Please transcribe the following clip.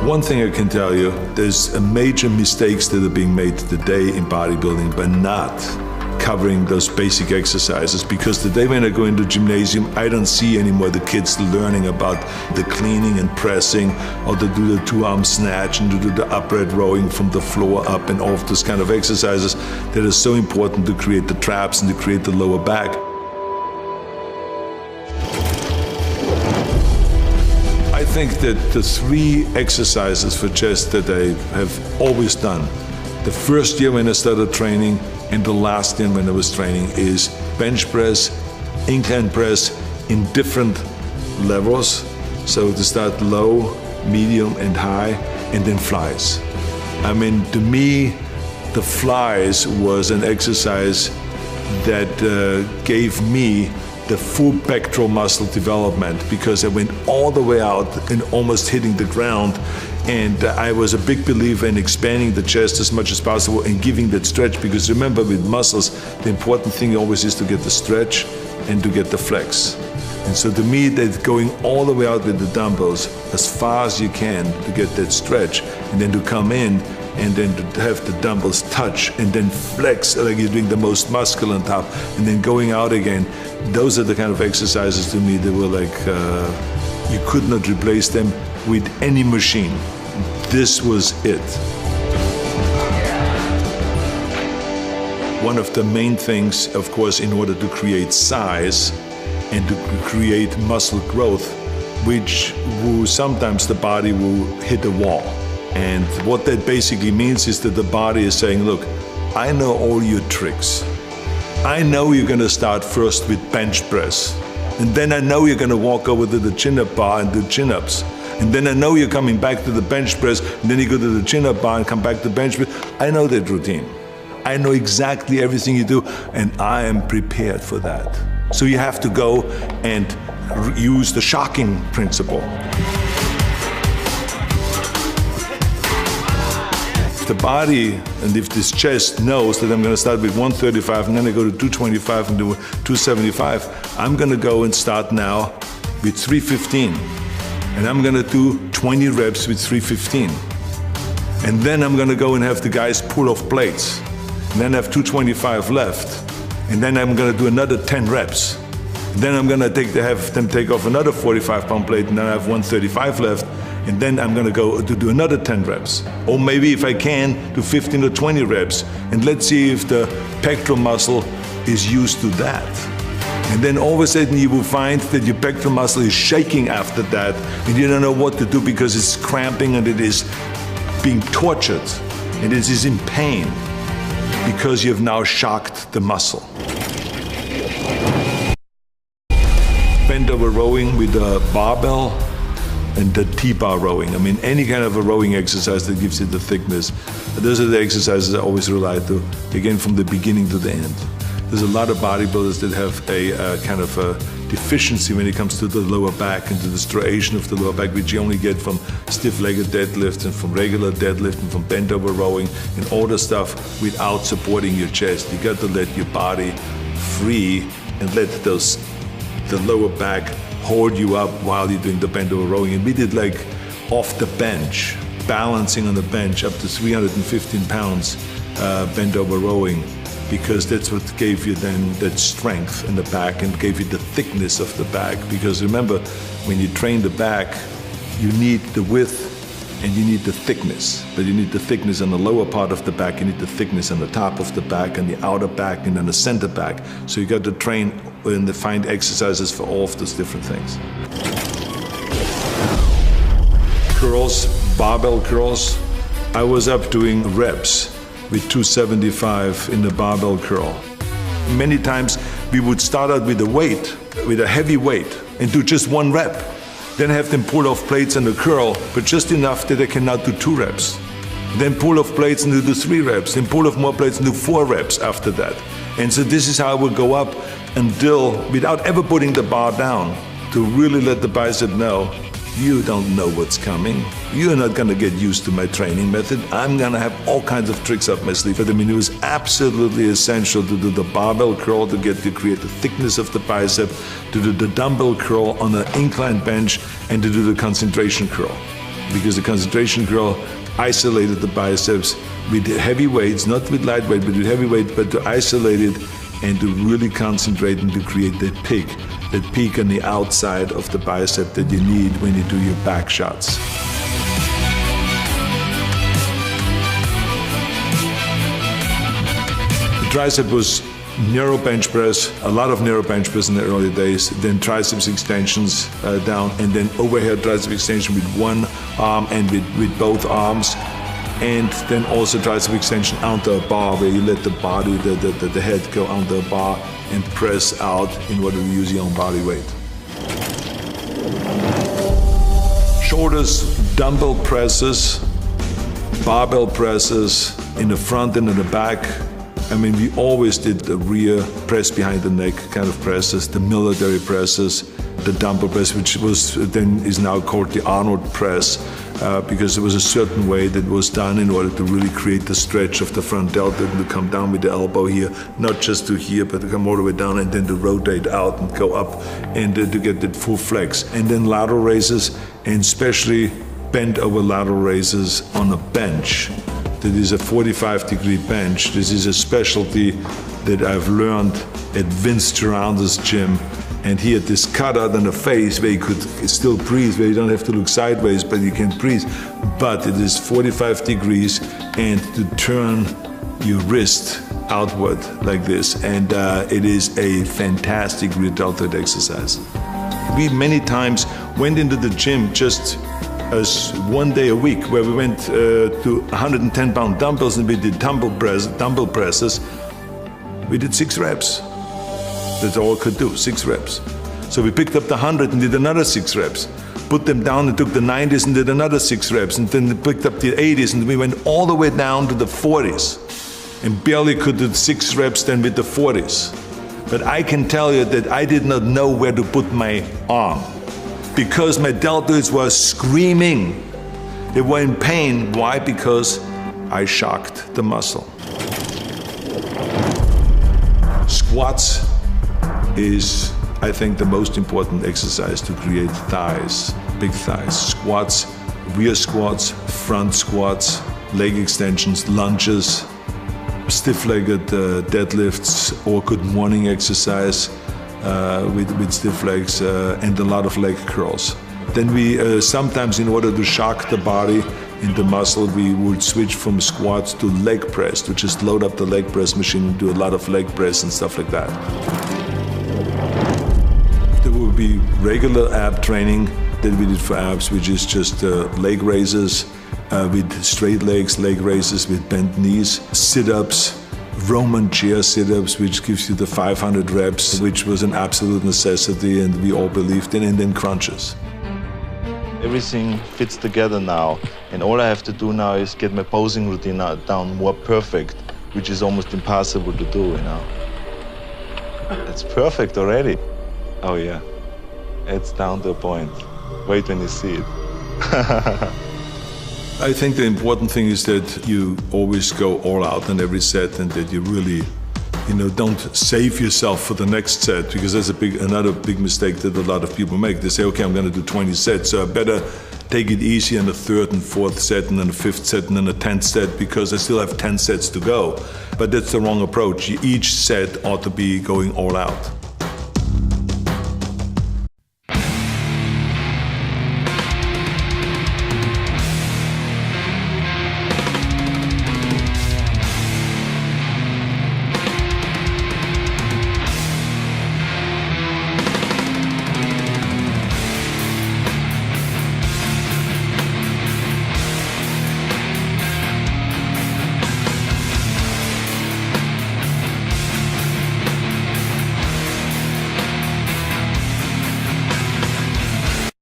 One thing I can tell you, there's major mistakes that are being made today in bodybuilding by not covering those basic exercises, because today when I go into gymnasium, I don't see anymore the kids learning about the cleaning and pressing, or to do the two-arm snatch and to do the upright rowing from the floor up, and all of those kind of exercises that are so important to create the traps and to create the lower back. I think that the 3 exercises for chest that I have always done, the first year when I started training and the last year when I was training, is bench press, incline press in different levels. So to start low, medium and high, and then flies. I mean, to me, the flies was an exercise that gave me the full pectoral muscle development, because I went all the way out and almost hitting the ground. And I was a big believer in expanding the chest as much as possible and giving that stretch, because remember, with muscles, the important thing always is to get the stretch and to get the flex. And so to me, that going all the way out with the dumbbells as far as you can to get that stretch, and then to come in and then to have the dumbbells touch and then flex like you're doing the most muscle on top, and then going out again. Those are the kind of exercises to me that were like, you could not replace them with any machine. This was it. One of the main things, of course, in order to create size and to create muscle growth, which will sometimes the body will hit a wall. And what that basically means is that the body is saying, look, I know all your tricks. I know you're gonna start first with bench press. And then I know you're gonna walk over to the chin-up bar and do chin-ups. And then I know you're coming back to the bench press, and then you go to the chin-up bar and come back to bench press. I know that routine. I know exactly everything you do, and I am prepared for that. So you have to go and use the shocking principle. If the body and if this chest knows that I'm going to start with 135 and then I go to 225 and do 275, I'm going to go and start now with 315. And I'm going to do 20 reps with 315. And then I'm going to go and have the guys pull off plates. And then I have 225 left. And then I'm going to do another 10 reps. And then I'm going to have them take off another 45-pound plate, and then I have 135 left. And then I'm going to go to do another 10 reps. Or maybe if I can, do 15 or 20 reps. And let's see if the pectoral muscle is used to that. And then all of a sudden you will find that your pectoral muscle is shaking after that, and you don't know what to do because it's cramping and it is being tortured and it is in pain because you've now shocked the muscle. Bend over rowing with a barbell and the T-bar rowing. I mean, any kind of a rowing exercise that gives you the thickness. Those are the exercises I always rely to, again, from the beginning to the end. There's a lot of bodybuilders that have a kind of a deficiency when it comes to the lower back and to the striation of the lower back, which you only get from stiff-legged deadlifts and from regular deadlift and from bent over rowing and all the stuff without supporting your chest. You got to let your body free and let the lower back hold you up while you're doing the bent over rowing. And we did like off the bench, balancing on the bench up to 315 pounds bent over rowing, because that's what gave you then that strength in the back and gave you the thickness of the back. Because remember, when you train the back, you need the width and you need the thickness. But you need the thickness on the lower part of the back, you need the thickness on the top of the back and the outer back and then the center back. So you got to train and find exercises for all of those different things. Curls, barbell curls. I was up doing reps with 275 in the barbell curl. Many times we would start out with a heavy weight, and do just 1 rep. Then have them pull off plates and the curl, but just enough that they can now do 2 reps. Then pull off plates and do 3 reps, then pull off more plates and do 4 reps after that. And so this is how I would go up until, without ever putting the bar down, to really let the bicep know, you don't know what's coming. You're not gonna get used to my training method. I'm gonna have all kinds of tricks up my sleeve. But I mean, it was absolutely essential to do the barbell curl to create the thickness of the bicep, to do the dumbbell curl on an incline bench, and to do the concentration curl. because the concentration curl isolated the biceps with heavy weights, not with light weight, but with heavy weight, but to isolate it and to really concentrate and to create that peak on the outside of the bicep that you need when you do your back shots. The tricep was narrow bench press, a lot of narrow bench press in the early days, then triceps extensions down, and then overhead tricep extension with one arm and with both arms, and then also tricep extension onto a bar where you let the body, the head go onto a bar and press out in order to use your own body weight. Shoulders, dumbbell presses, barbell presses in the front and in the back. I mean, we always did the rear press behind the neck kind of presses, the military presses, the dumbbell press, which is now called the Arnold press, because there was a certain way that was done in order to really create the stretch of the front delta and to come down with the elbow here, not just to here, but to come all the way down and then to rotate out and go up and to get that full flex. And then lateral raises, and especially bent over lateral raises on a bench. That is a 45-degree bench. This is a specialty that I've learned at Vince Gironda's gym. And he had this cutout on the face where you could still breathe, where you don't have to look sideways, but you can breathe. But it is 45 degrees, and to turn your wrist outward like this. And it is a fantastic rear deltoid exercise. We many times went into the gym just as one day a week, where we went to 110-pound dumbbells and we did dumbbell presses. We did 6 reps. That's all I could do, 6 reps. So we picked up the 100 and did another 6 reps. Put them down and took the 90s and did another 6 reps. And then we picked up the 80s and we went all the way down to the 40s. And barely could do 6 reps then with the 40s. But I can tell you that I did not know where to put my arm, because my deltoids were screaming. They were in pain. Why? Because I shocked the muscle. Squats is, I think, the most important exercise to create thighs, big thighs. Squats, rear squats, front squats, leg extensions, lunges, stiff-legged deadlifts, or good morning exercise with stiff legs, and a lot of leg curls. Then we sometimes, in order to shock the body in the muscle, we would switch from squats to leg press, to just load up the leg press machine and do a lot of leg press and stuff like that. There would be regular ab training that we did for abs, which is just leg raises with straight legs, leg raises with bent knees, sit-ups, Roman chair sit-ups, which gives you the 500 reps, which was an absolute necessity and we all believed in, and then crunches. Everything fits together now, and all I have to do now is get my posing routine down more perfect, which is almost impossible to do, you know. It's perfect already. Oh yeah, it's down to a point. Wait when you see it. I think the important thing is that you always go all out in every set, and that you really, don't save yourself for the next set, because that's another big mistake that a lot of people make. They say, okay, I'm going to do 20 sets, so I better take it easy on the 3rd and 4th set, and then the 5th set, and then the 10th set, because I still have 10 sets to go. But that's the wrong approach. Each set ought to be going all out.